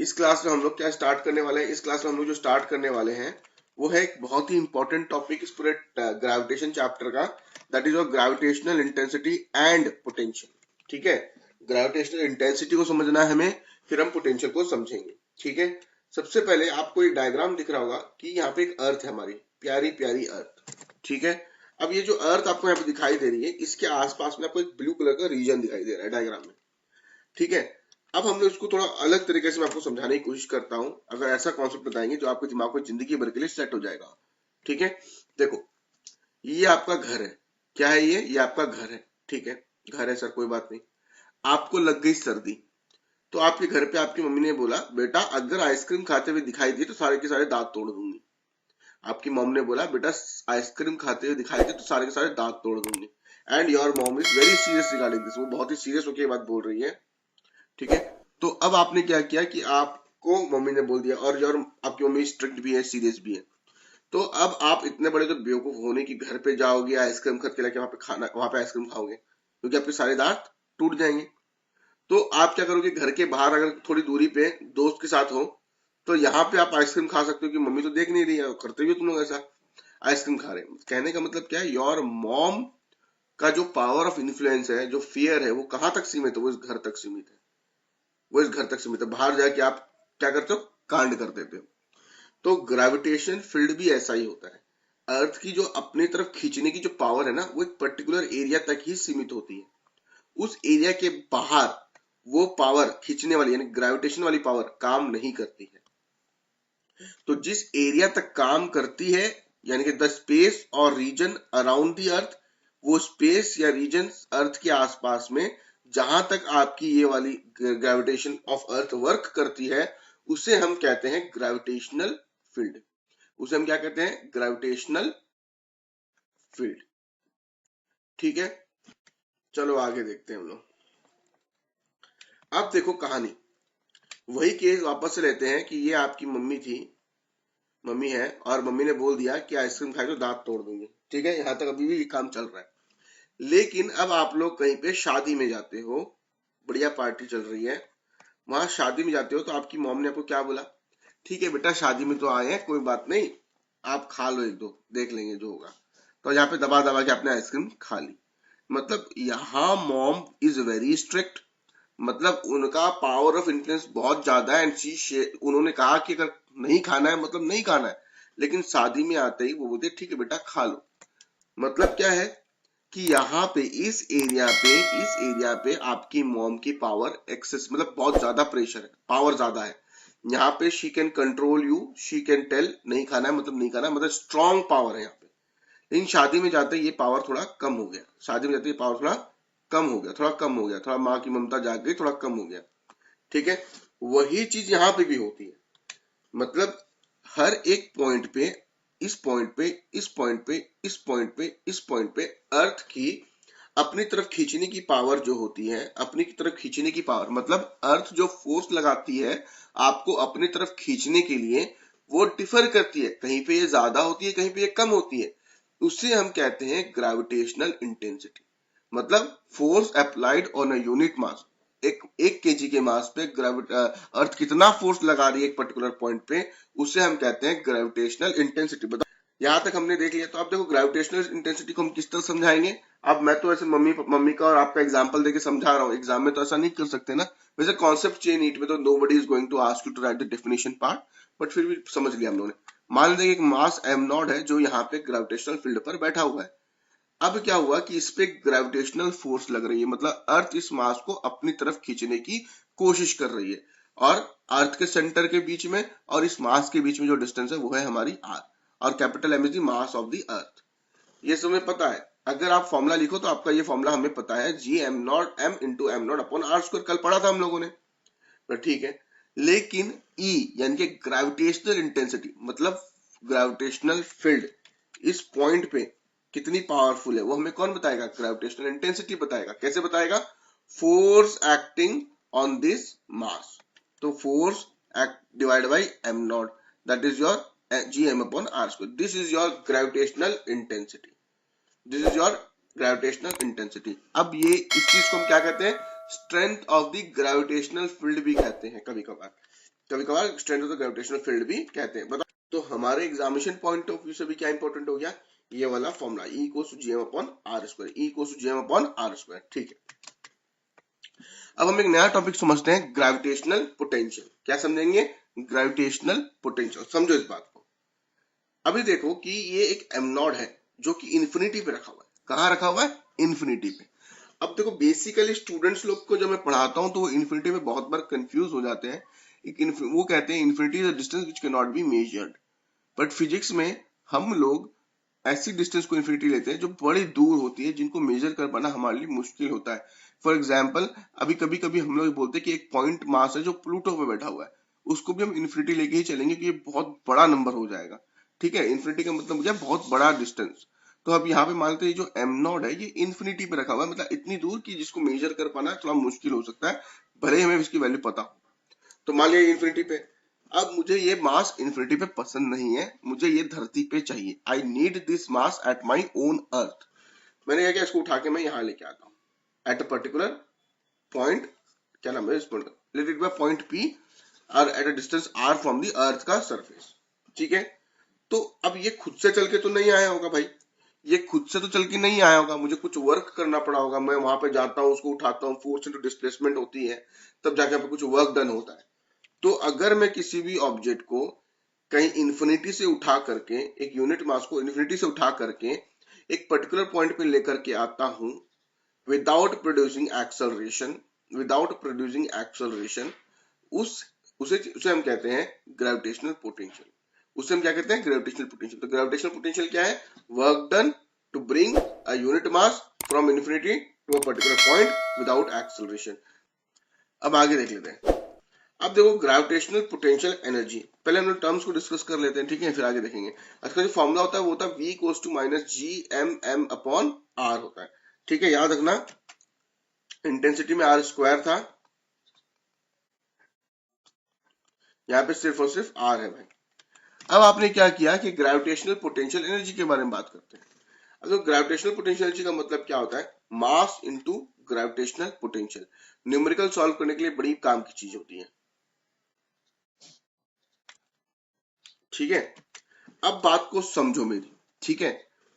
इस क्लास में हम लोग क्या स्टार्ट करने वाले हैं? इस क्लास में हम लोग जो स्टार्ट करने वाले हैं वो है एक बहुत ही इंपॉर्टेंट टॉपिक इस पूरे ग्रेविटेशन चैप्टर का, that is your gravitational intensity and potential. ठीक है, ग्रेविटेशनल इंटेंसिटी को समझना है हमें, फिर हम पोटेंशियल को समझेंगे। ठीक है, सबसे पहले आपको एक डायग्राम दिख रहा होगा कि यहाँ पे एक अर्थ है, हमारी प्यारी प्यारी अर्थ। ठीक है, अब ये जो अर्थ आपको यहाँ पे दिखाई दे रही है, इसके आसपास में आपको एक ब्लू कलर का रीजन दिखाई दे रहा है डायग्राम में। ठीक है, अब हमने उसको थोड़ा अलग तरीके से मैं आपको समझाने की कोशिश करता हूं, अगर ऐसा कॉन्सेप्ट बताएंगे जो आपके दिमाग में जिंदगी भर के लिए सेट हो जाएगा। ठीक है, देखो ये आपका घर है। क्या है ये आपका घर है। ठीक है, घर है सर, कोई बात नहीं। आपको लग गई सर्दी, तो आपके घर पे आपकी मम्मी ने बोला, बेटा अगर आइसक्रीम खाते हुए दिखाई दिए तो सारे के सारे दांत तोड़ दूंगी। आपकी मॉम ने बोला, बेटा आइसक्रीम खाते हुए दिखाई दे तो सारे के सारे दांत तोड़ दूंगी। And your mom is very serious regarding this, वो बहुत ही सीरियस होकर ये बात बोल रही है। ठीक है, तो अब आपने क्या किया कि आपको मम्मी ने बोल दिया, और आपकी मम्मी स्ट्रिक्ट भी है, सीरियस भी है, तो अब आप इतने बड़े तो बेवकूफ होने की घर पे जाओगे, आइसक्रीम खरीद के लाके वहां पे आइसक्रीम खाओगे, क्योंकि आपके सारे दांत टूट जाएंगे। तो आप क्या करोगे, घर के बाहर अगर थोड़ी दूरी पे दोस्त के साथ हो तो यहाँ पे आप आइसक्रीम खा सकते हो कि मम्मी तो देख नहीं रही है, करते हुए तुम लोग ऐसा आइसक्रीम खा रहे हैं। कहने का मतलब क्या है, योर मॉम का जो पावर ऑफ इन्फ्लुएंस है, जो फियर है, वो कहां तक सीमित है? वो इस घर तक सीमित है, वो इस घर तक सीमित है। बाहर जाके आप क्या करते हो, कांड कर देते हो। तो ग्रेविटेशन फील्ड भी ऐसा ही होता है। अर्थ की जो अपनी तरफ खींचने की जो पावर है ना, वो एक पर्टिकुलर एरिया तक ही सीमित होती है। उस एरिया के बाहर वो पावर खींचने वाली यानी ग्रेविटेशन वाली पावर काम नहीं करती है। तो जिस एरिया तक काम करती है, यानी कि द स्पेस और रीजन अराउंड द अर्थ, वो स्पेस या रीजन अर्थ के आसपास में जहां तक आपकी ये वाली ग्रेविटेशन ऑफ अर्थ वर्क करती है, उसे हम कहते हैं ग्रेविटेशनल फील्ड। उसे हम क्या कहते हैं, ग्रेविटेशनल फील्ड। ठीक है, चलो आगे देखते हैं हम लोग। अब देखो कहानी, वही केस वापस से लेते हैं कि ये आपकी मम्मी है, और मम्मी ने बोल दिया कि आइसक्रीम खाई तो दांत तोड़ दूंगी। ठीक है, यहां तक अभी भी काम चल रहा है। लेकिन अब आप लोग कहीं पे शादी में जाते हो, बढ़िया पार्टी चल रही है, वहां शादी में जाते हो, तो आपकी मॉम ने आपको क्या बोला, ठीक है बेटा शादी में तो आए हैं, कोई बात नहीं, आप खा लो एक दो, देख लेंगे जो होगा। तो यहाँ पे दबा दबा के आपने आइसक्रीम खा ली। मतलब यहाँ मॉम इज वेरी स्ट्रिक्ट, मतलब उनका पावर ऑफ इन्फ्लुएंस बहुत ज्यादा है। उन्होंने कहा कि अगर नहीं खाना है मतलब नहीं खाना है, लेकिन शादी में आते ही वो बोलते ठीक है बेटा खा लो। मतलब क्या है कि यहाँ पे इस एरिया पे आपकी मॉम की पावर एक्सेस, मतलब बहुत ज्यादा प्रेशर है, पावर ज्यादा है। यहाँ पे she can control you, she can tell नहीं खाना है मतलब नहीं खाना है, मतलब स्ट्रॉन्ग पावर है यहाँ पे। लेकिन शादी में जाते ये पावर थोड़ा कम हो गया, शादी में जाते ये पावर थोड़ा कम हो गया, थोड़ा माँ की ममता जाग गई, थोड़ा कम हो गया। ठीक है, वही चीज यहाँ पे भी होती है। मतलब हर एक पॉइंट पे, इस पॉइंट पे, इस पॉइंट पे, इस पॉइंट पे, इस पॉइंट पे अर्थ की अपनी तरफ खींचने की पावर जो होती है, अपनी की तरफ खींचने की पावर, मतलब अर्थ जो फोर्स लगाती है आपको अपनी तरफ खींचने के लिए, वो डिफर करती है। कहीं पे ये ज्यादा होती है, कहीं पे ये कम होती है। उसे हम कहते हैं ग्रेविटेशनल इंटेंसिटी। मतलब force applied on a unit मास, एक केजी के मास पे अर्थ कितना फोर्स लगा रही है एक पर्टिकुलर पॉइंट पे, उसे हम कहते हैं ग्रेविटेशनल इंटेंसिटी। बताओ, यहां तक हमने देख लिया। तो अब देखो ग्रेविटेशनल इंटेंसिटी को हम किस तरह समझाएंगे। अब मैं तो ऐसे मम्मी का और आपका एग्जांपल देके समझा रहा हूँ, एग्जाम में तो ऐसा नहीं कर सकते ना। वैसे कॉन्सेप्ट चाहिए नीट में, तो nobody is going to ask you to write the definition part, but फिर भी समझ लिया हम लोगों ने। मान लीजिए एक मास एम नॉट है जो यहाँ पे ग्रेविटेशनल फील्ड पर बैठा हुआ है। अब क्या हुआ कि इस पे ग्रेविटेशनल फोर्स लग रही है, मतलब अर्थ इस मास को अपनी तरफ खींचने की कोशिश कर रही है, और अर्थ के सेंटर के बीच में और इस मास के बीच में जो डिस्टेंस है वो है हमारी आर, और capital M is the mass of the earth. ये समय पता है, अगर आप फॉर्मूला लिखो तो आपका ये फॉर्मूला हमें पता है, G M nought M into M nought upon R square, कल पढ़ा था हम लोगों ने, तो ठीक है। लेकिन ई यानी कि ग्रेविटेशनल इंटेंसिटी, मतलब ग्रेविटेशनल फील्ड इस पॉइंट पे कितनी पावरफुल है, वो हमें कौन बताएगा, ग्रेविटेशनल इंटेंसिटी बताएगा। कैसे बताएगा, force acting on this mass, तो force act divide by M naught, that is your G M upon R square, this is your gravitational intensity, this is your gravitational intensity. अब ये इस चीज को हम क्या कहते हैं, strength of the gravitational field भी कहते हैं कभी कभार। कभी कभार strength of the gravitational field भी कहते हैं। बताओ, तो हमारे एग्जामिनेशन पॉइंट ऑफ व्यू से भी क्या इंपॉर्टेंट हो गया, ये वाला formula E equals to GM upon R square, E equals to GM upon R square. ठीक है, अब हम एक नया टॉपिक समझते हैं, ग्रेविटेशनल पोटेंशियल। क्या समझेंगे, ग्रेविटेशनल पोटेंशियल। समझो इस बात को। अभी देखो कि ये एक एम नॉट है जो कि इन्फिनिटी पे रखा हुआ है। कहाँ रखा हुआ है, इन्फिनिटी पे। अब देखो बेसिकली स्टूडेंट्स लोग को जब मैं पढ़ाता हूं तो वो इन्फिनिटी पे बहुत बार कंफ्यूज हो जाते हैं। वो कहते हैं infinity is a distance which can not be measured, but physics में हम लोग ऐसी डिस्टेंस को इन्फिनिटी लेते हैं जो बड़ी दूर होती है, जिनको मेजर कर पाना हमारे लिए मुश्किल होता है। फॉर एग्जाम्पल, अभी कभी कभी हम लोग बोलते हैं कि एक पॉइंट मास है जो प्लूटो पे बैठा हुआ है, उसको भी हम इन्फिनिटी लेके ही चलेंगे कि ये बहुत बड़ा नंबर हो जाएगा। ठीक है, इन्फिनिटी का मतलब मुझे बहुत बड़ा डिस्टेंस। तो अब यहाँ पे मानते हैं जो एम नॉट है ये इन्फिनिटी पे रखा हुआ है, मतलब इतनी दूर की जिसको मेजर कर पाना थोड़ा मुश्किल हो सकता है, भले ही हमें इसकी वैल्यू पता हो। तो मान लिया इन्फिनिटी पे। अब मुझे ये मास इन्फिनिटी पे पसंद नहीं है, मुझे ये धरती पे चाहिए। I need this mass at my own earth. मैंने क्या किया, इसको उठा के मैं यहाँ लेके आता हूँ एट अ पर्टिकुलर पॉइंट, क्या नाम है इस पॉइंट का, let it be point P और at a distance R from the earth का सरफेस। ठीक है, तो अब ये खुद से चल के तो नहीं आया होगा भाई, ये खुद से तो चल के नहीं आया होगा, मुझे कुछ वर्क करना पड़ा होगा। मैं वहां पे जाता हूँ, उसको उठाता हूँ, फोर्स इंटू डिस्प्लेसमेंट होती है, तब जाके यहाँ पे कुछ वर्क डन होता है। तो अगर मैं किसी भी ऑब्जेक्ट को कहीं इन्फिनिटी से उठा करके, एक यूनिट मास को इन्फिनिटी से उठा करके एक पर्टिकुलर पॉइंट पे लेकर के आता हूं without producing acceleration, without producing acceleration, उस उसे हम कहते हैं ग्रेविटेशनल पोटेंशियल। उसे हम क्या कहते हैं, ग्रेविटेशनल पोटेंशियल। तो ग्रेविटेशनल पोटेंशियल क्या है, work done to bring a unit mass from infinity to a particular point without acceleration. अब आगे देख लेते हैं। अब देखो ग्रेविटेशनल पोटेंशियल एनर्जी, पहले हम लोग टर्म्स को डिस्कस कर लेते हैं, ठीक है, फिर आगे देखेंगे। इसका जो फॉर्मूला होता है वो होता है V equals to minus G M M upon R होता है। ठीक है, याद रखना, इंटेंसिटी में आर स्क्वायर था, यहाँ पे सिर्फ और सिर्फ आर है भाई। अब आपने क्या किया कि ग्रेविटेशनल पोटेंशियल एनर्जी के बारे में बात करते हैं। अब तो ग्रेविटेशनल पोटेंशियल एनर्जी का मतलब क्या होता है, mass into gravitational potential. Numerical solve करने के लिए बड़ी काम की चीज होती है। ठीक है, अब बात को समझो मेरी। ठीक है,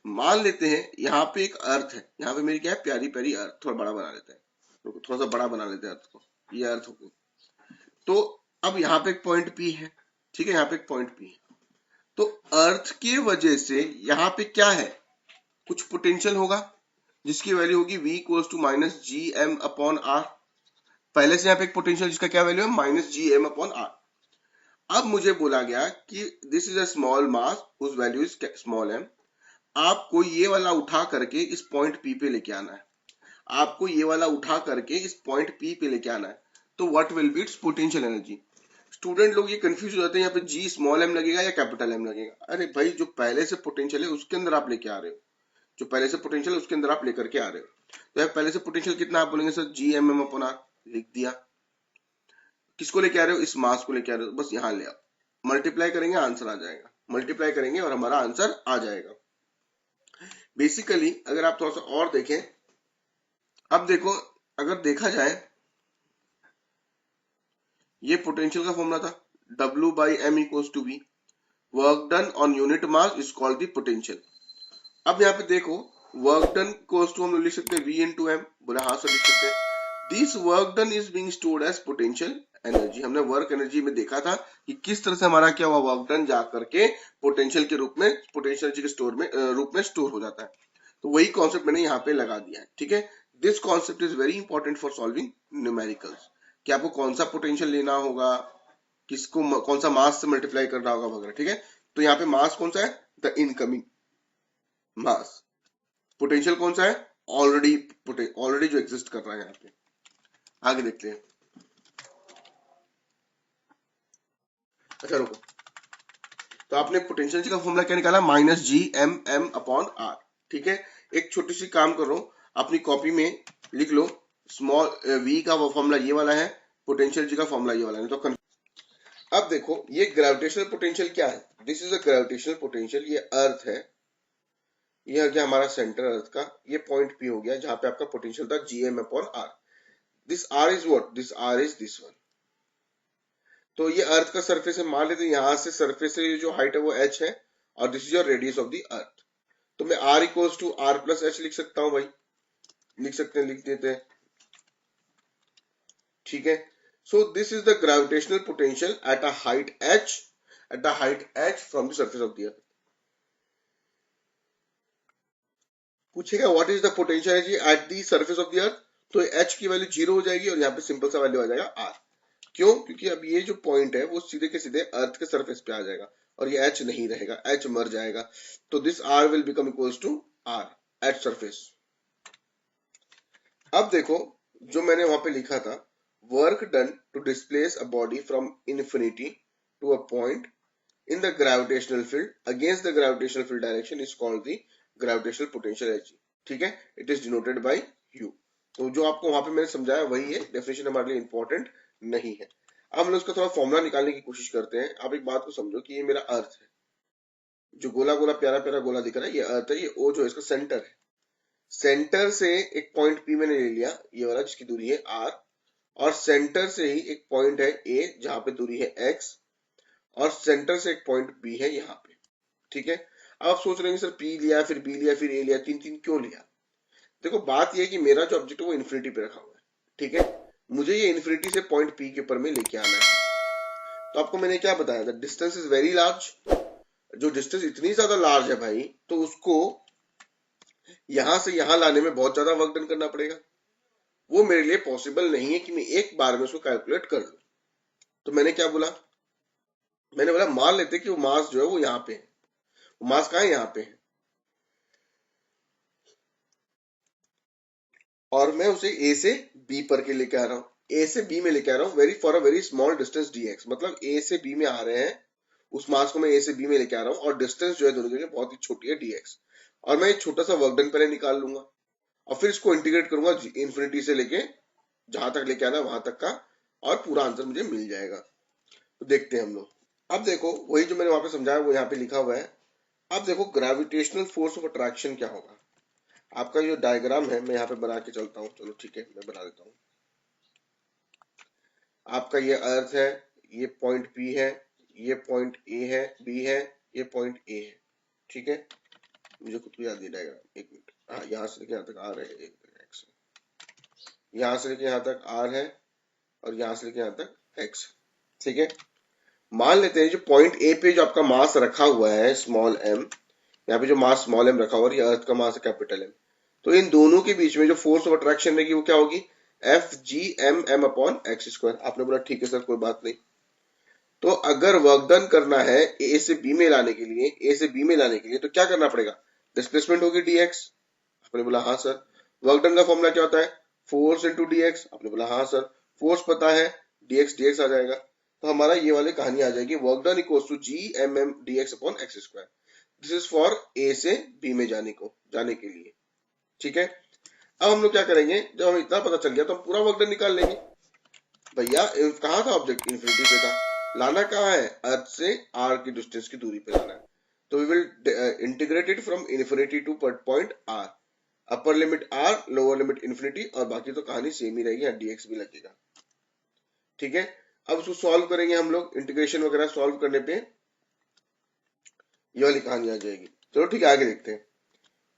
मान लेते हैं यहाँ पे एक अर्थ है, यहाँ पे मेरी क्या है, प्यारी प्यारी अर्थ। थोड़ा बड़ा बना लेते हैं, थोड़ा सा बड़ा बना लेते हैं अर्थ को, ये अर्थ हो गई। तो अब यहाँ पे एक पॉइंट पी है, ठीक है, यहाँ पे एक पॉइंट पी है। तो अर्थ की वजह से यहाँ पे क्या है, कुछ पोटेंशियल होगा जिसकी वैल्यू होगी V equals to minus G M upon R. पहले से यहाँ पे एक पोटेंशियल जिसका क्या वैल्यू है, minus G M upon R. अब मुझे बोला गया कि this is a small mass whose value is small M. आपको ये वाला उठा करके इस पॉइंट पी पे लेके आना है, आपको ये वाला उठा करके इस पॉइंट पी पे लेके आना है। तो what will B it's potential energy. Student लोग ये कंफ्यूज हो जाते हैं, यहाँ पे जी स्मॉल एम लगेगा या कैपिटल एम लगेगा। अरे भाई, जो पहले से पोटेंशियल है उसके अंदर आप लेके आ रहे हो, जो पहले से पोटेंशियल है उसके अंदर आप लेकर के आ रहे हो। तो पहले से पोटेंशियल कितना, आप बोलेंगे sir G M M upon R, लिख दिया। किसको लेके आ रहे हो, इस मास को लेके आ रहे हो, बस यहाँ ले आओ, मल्टीप्लाई करेंगे आंसर आ जाएगा, मल्टीप्लाई करेंगे और हमारा आंसर आ जाएगा। बेसिकली अगर आप थोड़ा सा और देखें, अब देखो, अगर देखा जाए, ये पोटेंशियल का फॉर्मूला था, W by M equals to V, work done on unit mass is called the potential. अब यहाँ पे देखो, वर्क डन इक्वल्स टू हम लोग लिख सकते हैं V इंटू एम, बोले हाँ सर लिख सकते हैं। This work done is being stored as potential energy. हमने वर्क एनर्जी में देखा था कि किस तरह से हमारा क्या हुआ, वर्क डन जा करके पोटेंशियल के रूप में, पोटेंशियल एनर्जी के स्टोर में रूप में स्टोर हो जाता है। तो वही कॉन्सेप्ट मैंने यहाँ पे लगा दिया है। ठीक है, this concept is very important for solving numericals, कि आपको कौन सा पोटेंशियल लेना होगा, किसको कौन सा मास से मल्टीप्लाई करना होगा वगैरह। ठीक है, तो यहाँ पे मास कौन सा है, द इनकमिंग मास। पोटेंशियल कौन सा है, ऑलरेडी जो एग्जिस्ट कर रहा है यहाँ पे। आगे देखते हैं। अच्छा रुको, तो आपने पोटेंशियल का फॉर्मूला क्या निकाला, minus G M M upon R. ठीक है, एक छोटी सी काम करो, अपनी कॉपी में लिख लो, स्मॉल v का वो फॉर्मूला ये वाला है, पोटेंशियल जी का फॉर्मूला ये वाला है, तो अब देखो ये ग्रेविटेशनल पोटेंशियल क्या है, this is a gravitational potential. ये अर्थ है, ये हो गया हमारा सेंटर अर्थ का, ये पॉइंट पी हो गया जहां पे आपका पोटेंशियल था G M upon R. This R is what, this R is this one. तो ये अर्थ का सरफेस है, मान लेते हैं यहाँ से सरफेस से जो हाइट है वो h है और this is your radius of the earth. तो मैं r equals to r plus H लिख सकता हूँ भाई, लिख सकते हैं, लिख देते हैं, ठीक है। So this is the gravitational potential at a height h from the surface of the earth. पूछेगा what is the potential energy at the surface of the earth, तो h की वैल्यू 0 हो जाएगी और यहाँ पे सिंपल सा वैल्यू आ जाएगा r। क्यों? क्योंकि अब ये जो पॉइंट है वो सीधे के सीधे अर्थ के सरफेस पे आ जाएगा और ये h नहीं रहेगा, h मर जाएगा। तो this r will become equals to r at surface. अब देखो जो मैंने वहां पे लिखा था, work done to displace a body from infinity to a point in the gravitational field against the gravitational field direction is called the gravitational potential energy, ठीक है। It is denoted by u। तो जो आपको वहां पे मैंने समझाया वही है, डेफिनेशन हमारे लिए इंपॉर्टेंट नहीं है। अब हम लोग उसका थोड़ा फॉर्मूला निकालने की कोशिश करते हैं। आप एक बात को समझो कि ये मेरा अर्थ है, जो गोला गोला प्यारा प्यारा गोला दिख रहा है ये अर्थ है, ये ओ जो है इसका सेंटर है। सेंटर से एक पॉइंट पी मैंने ले लिया, ये वाला जिसकी दूरी है r, और सेंटर से ही एक पॉइंट है a जहां पे दूरी है x, और सेंटर से एक पॉइंट b है यहाँ पे, ठीक है। अब आप सोच रहे हैं सर p लिया फिर b लिया फिर a लिया, तीन तीन क्यों लिया? देखो बात यह है कि मेरा जो ऑब्जेक्ट है वो इन्फिनिटी पे रखा हुआ है, ठीक है। मुझे ये इन्फिनिटी से पॉइंट p के ऊपर में लेके आना है। तो आपको मैंने क्या बताया था, डिस्टेंस इज वेरी लार्ज। जो डिस्टेंस इतनी ज्यादा लार्ज है भाई, तो उसको यहां से यहां लाने में बहुत ज्यादा वर्क डन करना पड़ेगा। वो मेरे लिए पॉसिबल नहीं है कि मैं एक बार में उसको कैलकुलेट कर लूं। तो मैंने क्या बोला, मैंने बोला मान लेते कि वो मास जो है वो यहाँ पे है। वो मास कहाँ है? यहाँ पे है, और मैं उसे ए से बी पर के लेके आ रहा हूँ, ए से बी में लेके आ रहा हूँ, very for a very small distance dx, मतलब ए से बी में आ रहे हैं, उस मास को मैं ए से बी में लेके आ रहा हूँ और डिस्टेंस जो है दोनों की बहुत ही छोटी है dx, और मैं एक छोटा सा वर्क डन पहले निकाल लूंगा और फिर इसको इंटीग्रेट करूंगा इन्फिनिटी से लेके जहां तक लेके आना वहां तक का, और पूरा आंसर मुझे मिल जाएगा। तो देखते हैं हम लोग। अब देखो वही जो मैंने वहां पे समझाया वो यहाँ पे लिखा हुआ है। अब देखो ग्रेविटेशनल फोर्स ऑफ अट्रैक्शन क्या होगा। आपका जो डायग्राम है मैं यहाँ पे बना के चलता हूँ, चलो ठीक है मैं बना देता हूँ। आपका ये अर्थ है, ये पॉइंट पी है, ये पॉइंट ए है, बी है, ये पॉइंट ए है, ठीक है। मुझे खुद को याद नहीं डायग्राम, एक मिनट। हाँ यहाँ से लेके यहाँ तक आर है, एक्स, यहाँ से लेके यहाँ तक आर है और यहाँ से लेके यहाँ तक एक्स, ठीक है। मान लेते हैं जो पॉइंट ए पे जो आपका मास रखा हुआ है स्मॉल एम, यहाँ पे जो मास स्मॉल एम रखा हुआ है, ये अर्थ का मास है कैपिटल एम। तो इन दोनों के बीच में जो फोर्स ऑफ अट्रैक्शन रहेगी वो क्या होगी, F G M M upon X square. आपने बोला ठीक है सर कोई बात नहीं। तो अगर वर्क डन करना है ए से बी में लाने के लिए, ए से बी में लाने के लिए तो क्या करना पड़ेगा, डिस्प्लेसमेंट होगी dx। आपने बोला हाँ सर। वर्क डन का फॉर्मूला क्या होता है, फोर्स इंटू dx। आपने बोला हाँ सर। फोर्स पता है, dx dx आ जाएगा। तो हमारा ये वाली कहानी आ जाएगी, work done equals to G M M dx upon X square. This is for A से बी में जाने के लिए, ठीक है। अब हम लोग क्या करेंगे, जब हमें इतना पता चल गया तो हम पूरा वर्क डन निकाल लेंगे। भैया कहाँ था ऑब्जेक्ट, इन्फिनिटी पे था, लाना कहाँ है, अर्थ से आर की डिस्टेंस की दूरी पे लाना है। तो we will integrate it from infinity to point R, upper limit R lower limit infinity, और बाकी तो कहानी सेम ही रहेगी, dx भी लगेगा, ठीक है। अब उसको सॉल्व करेंगे हम लोग, इंटीग्रेशन वगैरह सॉल्व करने पे ये वाली कहानी आ जाएगी। चलो ठीक है आगे देखते हैं।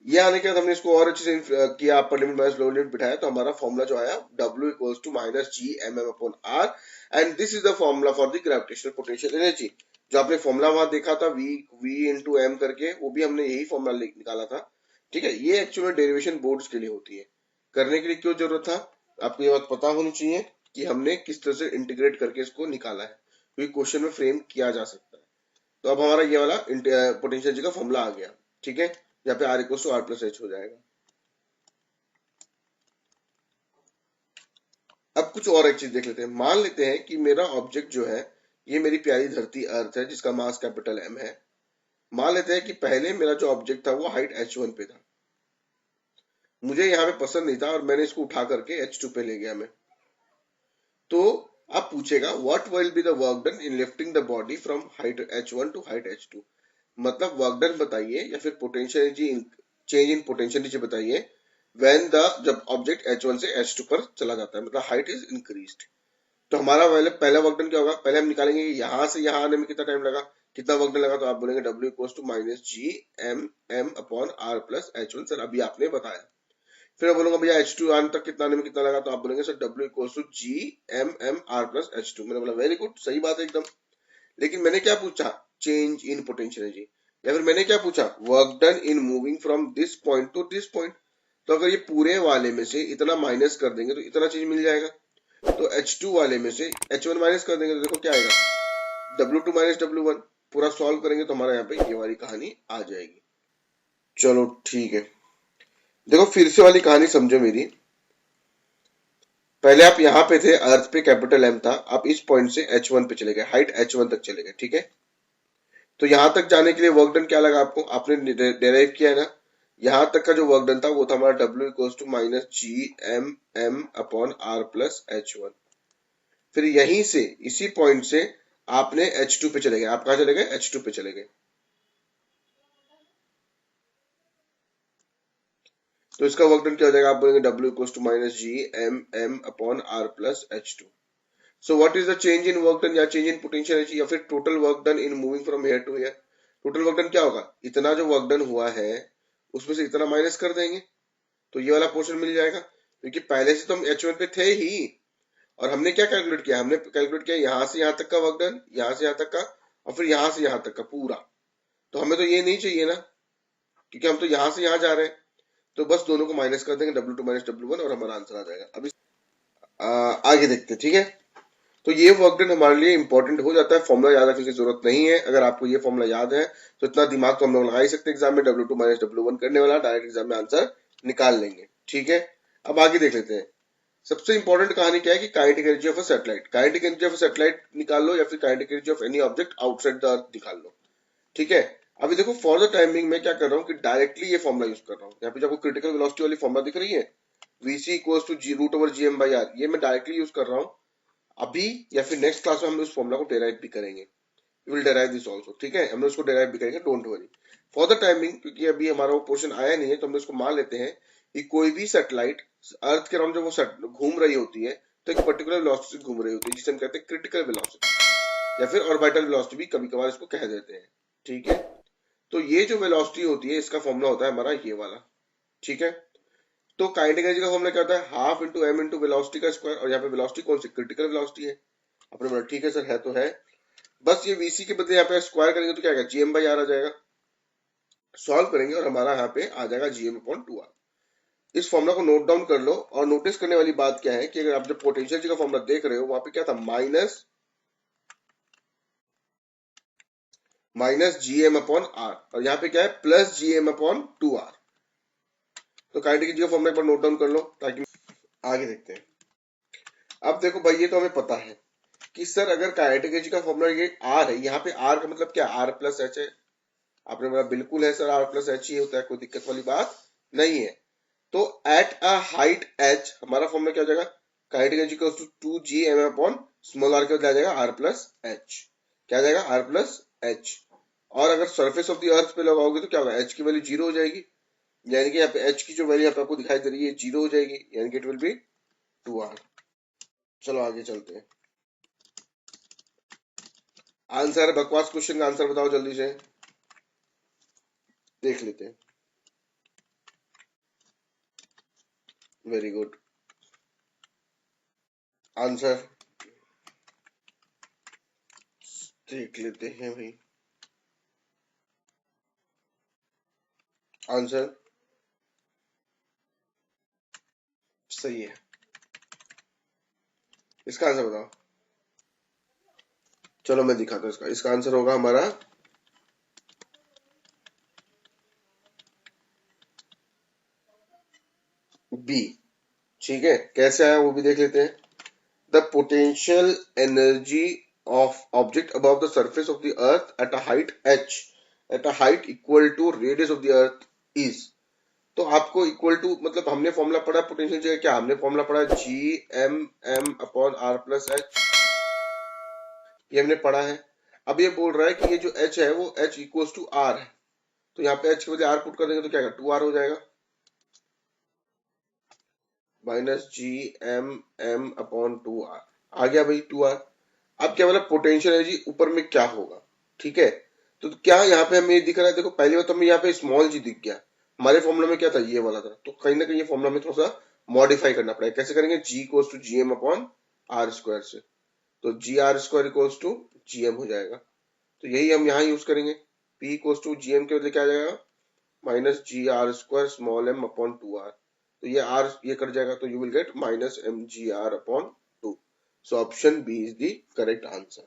ये आने के बाद हमने इसको और अच्छे से किया, upper limit minus lower limit बिठाया, तो हमारा फॉर्मूला जो आया W equals to minus G M M upon R, and this is the formula for the gravitational potential energy. जो आपने फॉर्मूला वहां देखा था V इंटू एम करके, वो भी हमने यही फॉर्मूला निकाला था, ठीक है। ये एक्चुअली डेरिवेशन बोर्ड्स के लिए होती है, करने के लिए क्यों जरूरत था, आपको ये बात पता होनी चाहिए कि हमने किस तरह से इंटीग्रेट करके इसको निकाला है, क्योंकि क्वेश्चन में फ्रेम किया जा सकता है। तो अब हमारा ये वाला पोटेंशियल एनर्जी का फॉर्मूला आ गया, ठीक है। यहाँ पे R equal to R plus H हो जाएगा। अब कुछ और एक चीज देख लेते हैं। मान लेते हैं कि मेरा ऑब्जेक्ट जो है ये मेरी प्यारी धरती अर्थ है जिसका मास कैपिटल एम है। मान लेते हैं कि पहले मेरा जो ऑब्जेक्ट था वो हाइट h1 पे था, मुझे यहाँ पे पसंद नहीं था और मैंने इसको उठा करके h2 पे ले गया मैं। तो अब पूछेगा what will be the work done in lifting the body from height h1 to height h2, मतलब वर्क डन बताइए या फिर potential energy change in potential energy बताइए जब ऑब्जेक्ट h1 से h2 पर चला जाता है, मतलब हाइट इज इंक्रीज्ड। तो हमारा पहला वर्क डन क्या होगा, पहले हम निकालेंगे यहां से यहां आने में कितना टाइम लगा, कितना वर्क डन लगा, तो आप बोलेंगे W equals to minus G M M upon R plus H one. Sir अभी आपने बताया। फिर मैं बोलूंगा भैया H2 आने तक कितना आने में कितना लगा, तो आप बोलेंगे sir W equals to G M M R plus H2। मैंने बोला वेरी गुड, सही बात है एकदम। लेकिन मैंने क्या पूछा, चेंज इन पोटेंशियल एनर्जी, या फिर मैंने क्या पूछा, work done in moving from this point two this point. तो अगर ये पूरे वाले में से इतना माइनस कर देंगे तो इतना चीज मिल जाएगा। तो H2 वाले में से H1 माइनस कर देंगे तो देखो क्या आएगा, W2 माइनस W1। पूरा सॉल्व करेंगे तो हमारा यहाँ पे ये वाली कहानी आ जाएगी। चलो ठीक है, देखो फिर से वाली कहानी समझो मेरी। पहले आप यहाँ पे थे, अर्थ पे कैपिटल एम था, आप इस पॉइंट से H1 पे चले गए, हाइट H1 तक चले गए, ठीक है। तो यहां तक जाने के लिए वर्क डन क्या लगा आपको, आपने डेराइव किया है ना, यहां तक का जो वर्क डन था वो था हमारा W equals to minus G M M upon R plus H1। फिर यहीं से इसी पॉइंट से आपने H2 पे चले गए, आप कहा चले गए, H2 पे चले गए। तो इसका वर्क डन क्या हो जाएगा, आप बोलेंगे W equals to minus G M M upon R plus H2। So what is the change in work done या चेंज इन पोटेंशियल एनर्जी या फिर total work done in moving from here to here. Total work done क्या होगा, इतना जो work done हुआ है उसमें से इतना माइनस कर देंगे तो ये वाला पोर्शन मिल जाएगा, क्योंकि पहले से तो हम H1 पे थे ही। और हमने क्या कैलकुलेट किया, हमने कैलकुलेट किया यहां से यहां तक का वर्क डन, यहां से यहां तक का, और फिर यहां से यहां तक का पूरा। तो हमें तो ये नहीं चाहिए ना, क्योंकि हम तो यहां से यहां जा रहे हैं। तो बस दोनों को माइनस कर देंगे, W2 माइनस W1, और हमारा आंसर आ जाएगा। अभी आगे देखते हैं, ठीक है। तो ये वर्क डन हमारे लिए इंपॉर्टेंट हो जाता है, फॉर्मुला याद रखने की जरूरत नहीं है। अगर आपको ये फॉर्मुला याद है तो इतना दिमाग तो हम लोग लगा ही सकते हैं एग्जाम में, W2 माइनस W1 करने वाला डायरेक्ट एग्जाम में आंसर निकाल लेंगे, ठीक है। अब आगे देख लेते हैं। सबसे इंपॉर्टेंट कहानी क्या है कि kinetic energy of a satellite. Kinetic energy of a satellite निकाल लो या फिर kinetic energy of any object outside the earth निकाल लो, ठीक है। अभी देखो फॉर द टाइमिंग मैं क्या कर रहा हूँ कि डायरेक्टली ये फॉर्मुला यूज कर रहा हूँ। यहाँ पे जो आपको क्रिटिकल वेलोसिटी वाली फॉर्मुला दिख रही है, VC equals to G root over G M by R, ये मैं डायरेक्टली यूज कर रहा हूँ। अभी या फिर नेक्स्ट क्लास में हम उस फॉर्मुला को डेराइव भी करेंगे, we will derive this also, ठीक है। हम उसको डेराइव भी करेंगे, don't worry. For the timing क्योंकि अभी हमारा वो पोर्शन आया नहीं है, तो हम उसको मान लेते हैं कि कोई भी सैटेलाइट अर्थ के अराउंड जब वो घूम रही होती है तो एक पर्टिकुलर वेलोसिटी से घूम रही होती है, जिसे हम कहते हैं क्रिटिकल वेलोसिटी या फिर ऑर्बिटल वेलोसिटी भी कभी कभार इसको कह देते हैं, ठीक है। तो ये जो वेलोसिटी होती है इसका फॉर्मूला होता है हमारा ये वाला, ठीक है। तो काइनेटिक एनर्जी का फॉर्मूला क्या होता है, half into M into velocity का स्क्वायर, और यहाँ पे वेलोसिटी कौन सी, क्रिटिकल वेलोसिटी है। आपने बोला ठीक है सर, है तो है। बस ये वीसी के बदले यहाँ पे स्क्वायर करेंगे तो क्या आएगा, जीएम बाई आर आ जाएगा। सॉल्व करेंगे और हमारा यहाँ पे आ जाएगा जीएम अपॉन टू आर। इस फॉर्मूला को नोट डाउन कर लो। और नोटिस करने वाली बात क्या है कि अगर आप जब पोटेंशियल जी का फॉर्मूला देख रहे हो वहां पे क्या था, माइनस जीएम अपॉन आर, और यहाँ पे क्या है, plus GM upon two R. तो काइनेटिक एनर्जी का फॉर्मूला एक बार नोट डाउन कर लो ताकि आगे देखते हैं। अब देखो भाई ये तो हमें पता है कि सर अगर काइनेटिक एनर्जी का फॉर्मूला ये आर है, यहाँ पे आर का मतलब क्या, आर प्लस एच है। आपने बोला बिल्कुल है सर, आर प्लस एच ही होता है, कोई दिक्कत वाली बात नहीं है। तो एट अ हाइट एच हमारा फॉर्मूला क्या हो जाएगा, kinetic energy equals to 2 g m अपॉन स्मॉल आर के बदले आ जाएगा आर प्लस एच। क्या आ जाएगा, आर प्लस एच। और अगर सरफेस ऑफ द अर्थ पे लगाओगे तो क्या होगा, एच की वैल्यू जीरो हो जाएगी, यानी कि यहाँ पे एच की जो वैल्यू यहाँ पे आपको दिखाई दे रही है जीरो हो जाएगी, यानी कि इट विल बी 2r। चलो आगे चलते हैं। आंसर, बकवास क्वेश्चन का आंसर बताओ जल्दी से, देख लेते हैं। वेरी गुड, आंसर देख लेते हैं भाई। आंसर सही है, इसका आंसर बताओ। चलो मैं दिखाता हूँ इसका आंसर होगा हमारा बी, ठीक है। कैसे आया वो भी देख लेते हैं। The potential energy of object above the surface of the earth at a height h at a height equal to radius of the earth is. तो आपको इक्वल टू मतलब हमने फॉर्मूला पढ़ा पोटेंशियल जगह क्या, हमने फॉर्मूला पढ़ा G M M upon R plus H, ये हमने पढ़ा है। अब ये बोल रहा है कि ये जो h है वो h इक्वल टू आर है, तो यहाँ पे h के बजाय आर पुट कर देंगे तो क्या आएगा, 2r हो जाएगा, minus G M M upon 2r। आ गया भाई 2r। अब क्या बोला पोटेंशियल एनर्जी ऊपर में क्या होगा, ठीक है। तो क्या यहाँ पे हमें दिख रहा है, देखो पहली बार तो हमें यहाँ पे स्मॉल जी दिख गया, हमारे फॉर्मूला में क्या था ये वाला था, तो कहीं ना कहीं ये फॉर्मूला में थोड़ा सा मॉडिफाई करना पड़ेगा। कैसे करेंगे, G equals to G M upon R square से, तो G R square equals to G M हो जाएगा। तो यही हम यहाँ यूज करेंगे, P equals to G M के बदले क्या आ जाएगा minus G R square small M upon 2r, तो ये r ये कट जाएगा, तो you will get minus M G R upon 2। So option B is the correct answer.